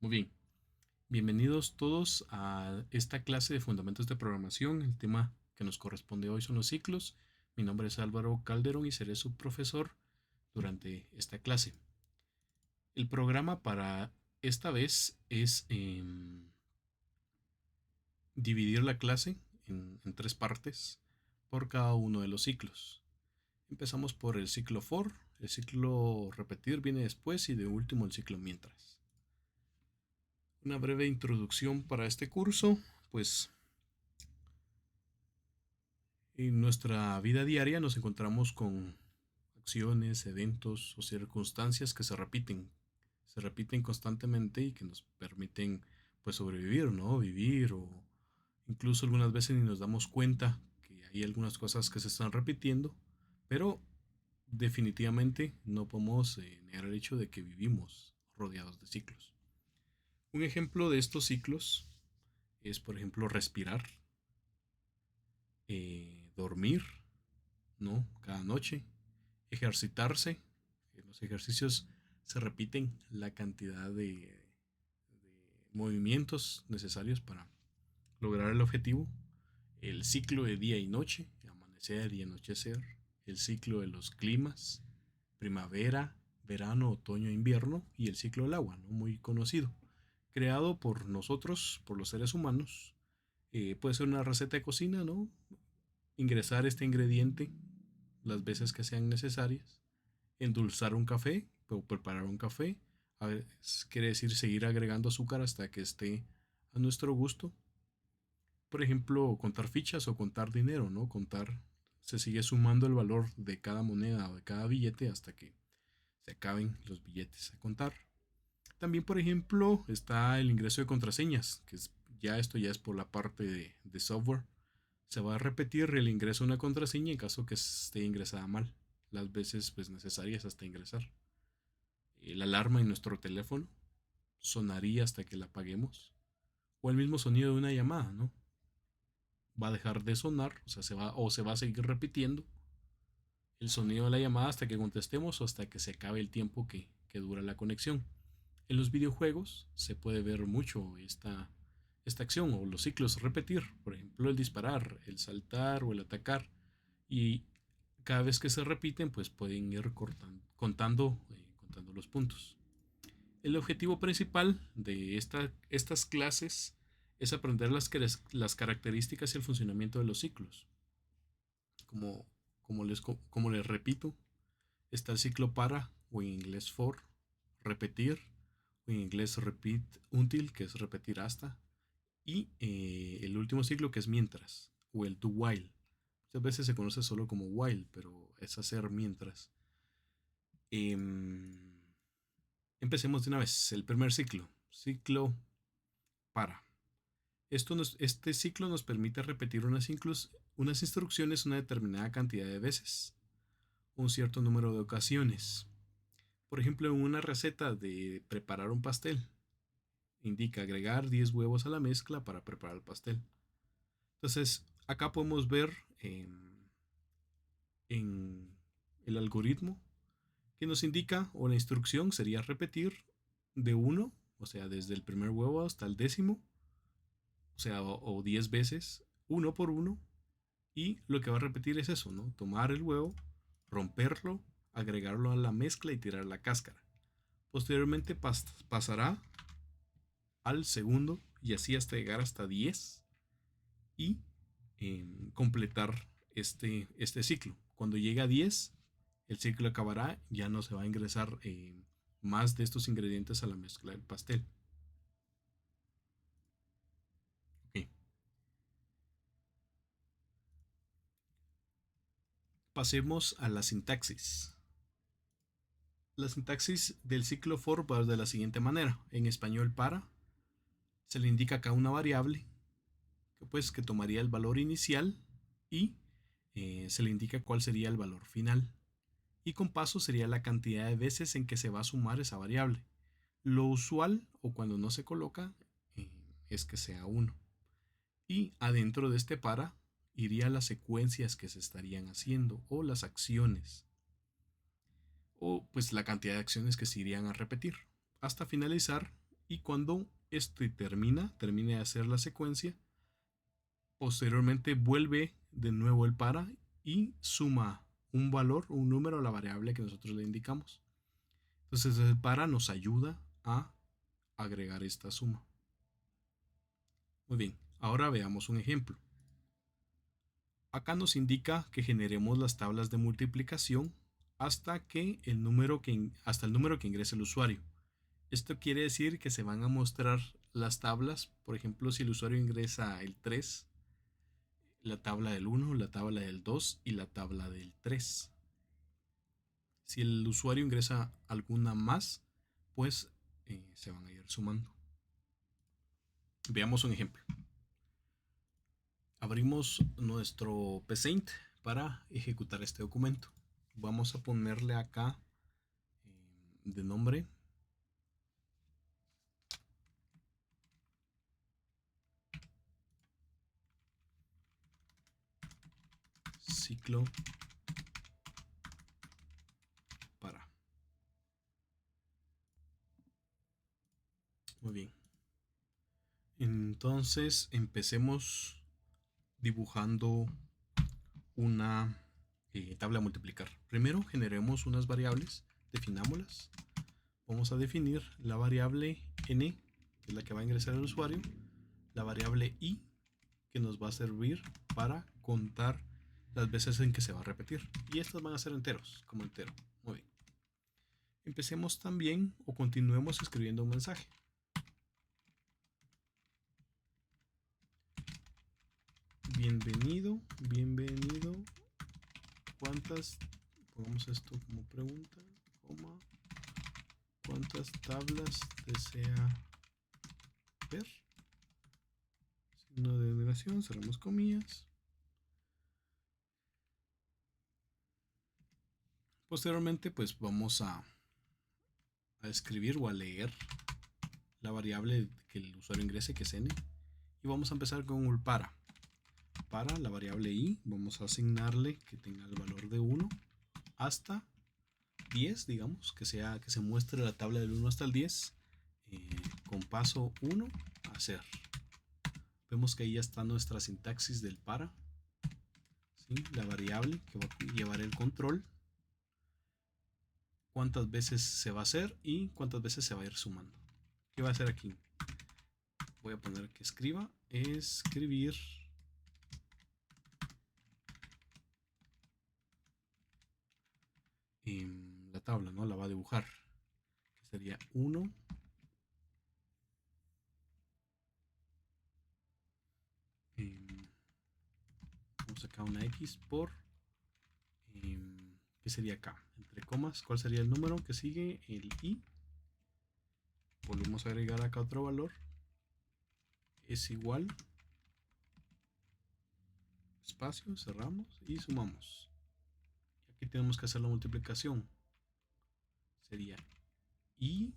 Muy bien, bienvenidos todos a esta clase de fundamentos de programación. El tema que nos corresponde hoy son los ciclos. Mi nombre es Álvaro Calderón y seré su profesor durante esta clase. El programa para esta vez es dividir la clase en tres partes por cada uno de los ciclos. Empezamos por el ciclo for, el ciclo repetir viene después y de último el ciclo mientras. Una breve introducción para este curso, pues en nuestra vida diaria nos encontramos con acciones, eventos o circunstancias que se repiten constantemente y que nos permiten pues sobrevivir, ¿no? Vivir o incluso algunas veces ni nos damos cuenta que hay algunas cosas que se están repitiendo, pero definitivamente no podemos negar el hecho de que vivimos rodeados de ciclos. Un ejemplo de estos ciclos es, por ejemplo, respirar, dormir, ¿no? Cada noche, ejercitarse. Los ejercicios se repiten la cantidad de movimientos necesarios para lograr el objetivo. El ciclo de día y noche, amanecer y anochecer. El ciclo de los climas, primavera, verano, otoño, invierno. Y el ciclo del agua, ¿no? Muy conocido. Creado por nosotros, por los seres humanos. Puede ser una receta de cocina, ¿no? Ingresar este ingrediente las veces que sean necesarias, endulzar un café o preparar un café, quiere decir seguir agregando azúcar hasta que esté a nuestro gusto. Por ejemplo, contar fichas o contar dinero, ¿no? Contar, se sigue sumando el valor de cada moneda o de cada billete hasta que se acaben los billetes a contar. También, por ejemplo, está el ingreso de contraseñas, que es, ya esto ya es por la parte de software. Se va a repetir el ingreso de una contraseña en caso que esté ingresada mal, las veces pues necesarias hasta ingresar. La alarma en nuestro teléfono sonaría hasta que la apaguemos. O el mismo sonido de una llamada, ¿no? Va a dejar de sonar, o se va a seguir repitiendo el sonido de la llamada hasta que contestemos o hasta que se acabe el tiempo que dura la conexión. En los videojuegos se puede ver mucho esta acción o los ciclos repetir, por ejemplo el disparar, el saltar o el atacar, y cada vez que se repiten pues pueden ir contando los puntos. El objetivo principal de estas clases es aprender las características y el funcionamiento de los ciclos. Como, como les repito, está el ciclo para, o en inglés for, repetir, o en inglés repeat until, que es repetir hasta, y el último ciclo que es mientras, o el do while. Muchas veces se conoce solo como while, pero es hacer mientras. Empecemos de una vez. El primer ciclo, ciclo para. Este ciclo nos permite repetir unas instrucciones una determinada cantidad de veces, un cierto número de ocasiones. Por ejemplo, en una receta de preparar un pastel, indica agregar 10 huevos a la mezcla para preparar el pastel. Entonces, acá podemos ver en el algoritmo que nos indica, o la instrucción sería repetir de uno, o sea, desde el primer huevo hasta el décimo, o sea, o 10 veces, uno por uno, y lo que va a repetir es eso, ¿no? Tomar el huevo, romperlo, agregarlo a la mezcla y tirar la cáscara. Posteriormente pasará al segundo y así hasta llegar hasta 10 y completar este ciclo. Cuando llegue a 10, el ciclo acabará, ya no se va a ingresar más de estos ingredientes a la mezcla del pastel. Okay. Pasemos a la sintaxis. La sintaxis del ciclo for va de la siguiente manera. En español para se le indica acá una variable que tomaría el valor inicial y se le indica cuál sería el valor final. Y con paso sería la cantidad de veces en que se va a sumar esa variable. Lo usual o cuando no se coloca es que sea 1. Y adentro de este para iría las secuencias que se estarían haciendo o las acciones o pues la cantidad de acciones que se irían a repetir hasta finalizar Y cuando este termine de hacer la secuencia, posteriormente vuelve de nuevo el para y suma un valor, un número a la variable que nosotros le indicamos. Entonces el para nos ayuda a agregar esta suma. Muy bien, ahora veamos un ejemplo. Acá nos indica que generemos las tablas de multiplicación hasta el número que ingrese el usuario. Esto quiere decir que se van a mostrar las tablas, por ejemplo, si el usuario ingresa el 3, la tabla del 1, la tabla del 2 y la tabla del 3. Si el usuario ingresa alguna más, pues se van a ir sumando. Veamos un ejemplo. Abrimos nuestro Paint para ejecutar este documento. Vamos a ponerle acá de nombre ciclo para. Muy bien. Entonces empecemos dibujando una tabla a multiplicar. Primero generemos unas variables, definámoslas. Vamos a definir la variable n, que es la que va a ingresar el usuario, la variable i, que nos va a servir para contar las veces en que se va a repetir. Y estas van a ser enteros, como entero. Muy bien. Empecemos también o continuemos escribiendo un mensaje. Bienvenido, bienvenido. ¿Cuántas? Pongamos esto como pregunta, coma. ¿Cuántas tablas desea ver? Signo de negación, cerramos comillas. Posteriormente, pues vamos a escribir o a leer la variable que el usuario ingrese, que es n. Y vamos a empezar con un para. Para la variable i, vamos a asignarle que tenga el valor de 1 hasta 10, digamos, que se muestre la tabla del 1 hasta el 10, con paso 1 a hacer. Vemos que ahí ya está nuestra sintaxis del para, ¿sí? La variable que va a llevar el control, cuántas veces se va a hacer y cuántas veces se va a ir sumando. ¿Qué va a hacer aquí? Voy a poner que escribir en la tabla, ¿no? La va a dibujar, que sería 1 vamos acá una X por ¿qué sería acá? Entre comas, ¿cuál sería el número que sigue? El I. Volvemos a agregar acá otro valor. Es igual. Espacio, cerramos y sumamos. Y aquí tenemos que hacer la multiplicación. Sería I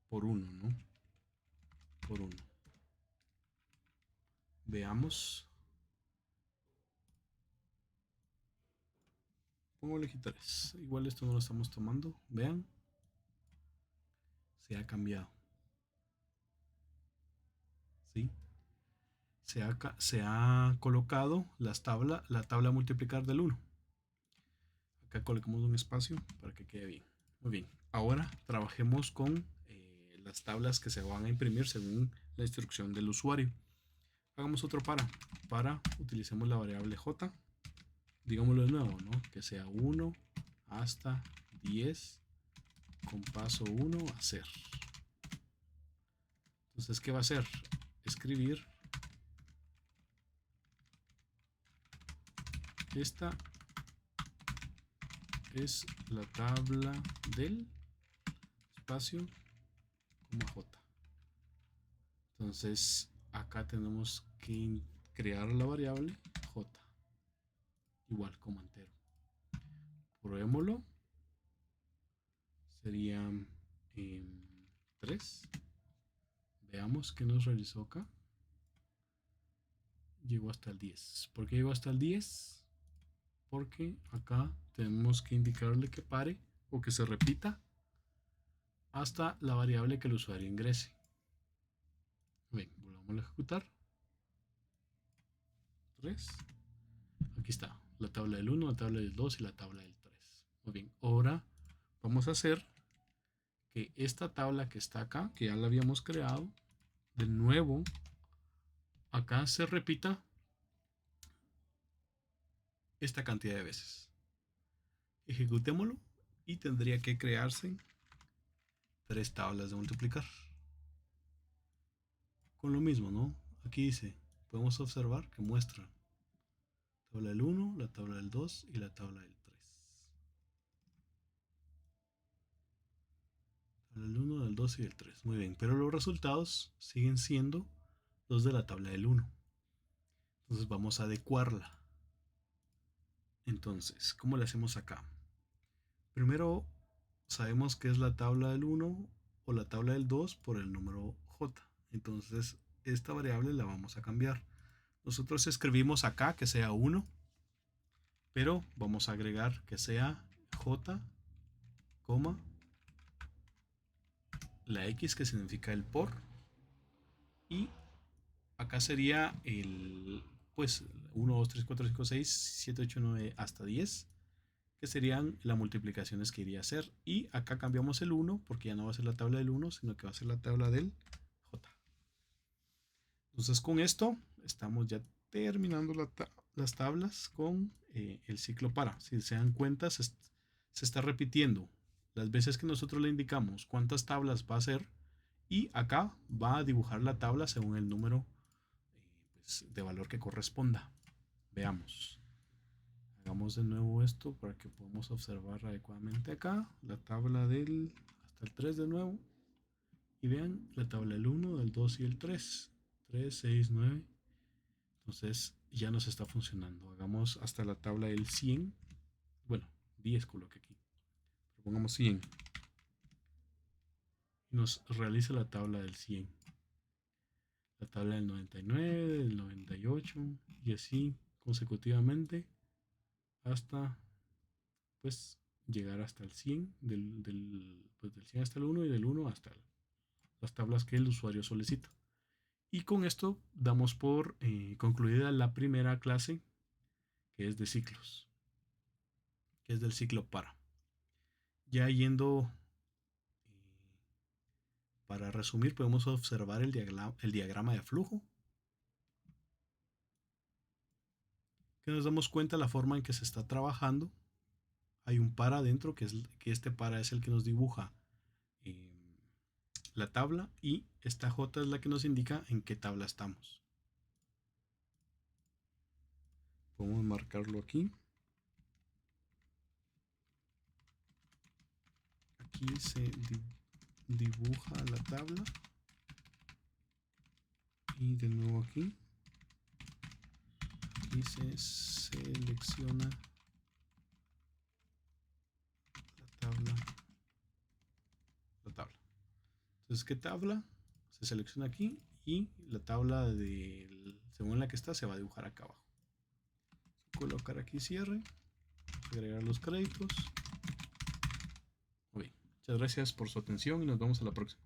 por 1, ¿no? Por 1. Veamos. Pongo legitores. Igual esto no lo estamos tomando. Vean. Se ha cambiado. ¿Sí? Se ha colocado la tabla a multiplicar del 1. Acá colocamos un espacio para que quede bien. Muy bien. Ahora trabajemos con las tablas que se van a imprimir según la instrucción del usuario. Hagamos otro para. Para utilicemos la variable j. Digámoslo de nuevo, ¿no? Que sea 1 hasta 10 con paso 1 a hacer. Entonces, ¿qué va a hacer? Escribir esta es la tabla del espacio como j. Entonces acá tenemos que crear la variable j igual como entero. Probémoslo. Sería 3. Veamos qué nos realizó acá. Llegó hasta el 10. ¿Por qué llegó hasta el 10? Porque acá tenemos que indicarle que pare o que se repita hasta la variable que el usuario ingrese. Bien, volvamos a ejecutar. 3. Aquí está la tabla del 1, la tabla del 2 y la tabla del 3. Muy bien, ahora vamos a hacer que esta tabla que está acá, que ya la habíamos creado, de nuevo acá se repita esta cantidad de veces. Ejecutémoslo y tendría que crearse 3 tablas de multiplicar. Con lo mismo, ¿no? Aquí dice, podemos observar que muestra la tabla del 1, la tabla del 2 y la tabla del 3. Tabla del 1, del 2 y del 3. Muy bien, pero los resultados siguen siendo los de la tabla del 1. Entonces vamos a adecuarla. Entonces, ¿cómo le hacemos acá? Primero sabemos que es la tabla del 1 o la tabla del 2 por el número j. Entonces esta variable la vamos a cambiar. Nosotros escribimos acá que sea 1, pero vamos a agregar que sea j, la x que significa el por, y acá sería el, pues 1, 2, 3, 4, 5, 6, 7, 8, 9 hasta 10, que serían las multiplicaciones que iría a hacer. Y acá cambiamos el 1 porque ya no va a ser la tabla del 1, sino que va a ser la tabla del j. Entonces con esto estamos ya terminando las tablas con el ciclo para. Si se dan cuenta, se está repitiendo las veces que nosotros le indicamos cuántas tablas va a hacer, y acá va a dibujar la tabla según el número pues, de valor que corresponda. Veamos. Hagamos de nuevo esto para que podamos observar adecuadamente acá la tabla del hasta el 3 de nuevo. Y vean la tabla del 1, del 2 y el 3. 3, 6, 9. Entonces ya nos está funcionando. Hagamos hasta la tabla del 100. Bueno, 10 coloqué aquí. Pero pongamos 100. Y nos realiza la tabla del 100. La tabla del 99, del 98 y así consecutivamente hasta pues llegar hasta el 100, pues del 100 hasta el 1 y del 1 hasta las tablas que el usuario solicita. Y con esto damos por concluida la primera clase, que es de ciclos, que es del ciclo para. Ya yendo, para resumir, podemos observar el diagrama de flujo, que nos damos cuenta de la forma en que se está trabajando. Hay un para adentro, que este para es el que nos dibuja la tabla, y esta J es la que nos indica en qué tabla estamos. Podemos marcarlo aquí. Aquí se dibuja la tabla. Y de nuevo aquí. Aquí se selecciona la tabla. Entonces, ¿qué tabla? Se selecciona aquí y la tabla según la que está se va a dibujar acá abajo. Colocar aquí cierre. Agregar los créditos. Muy bien. Muchas gracias por su atención y nos vemos a la próxima.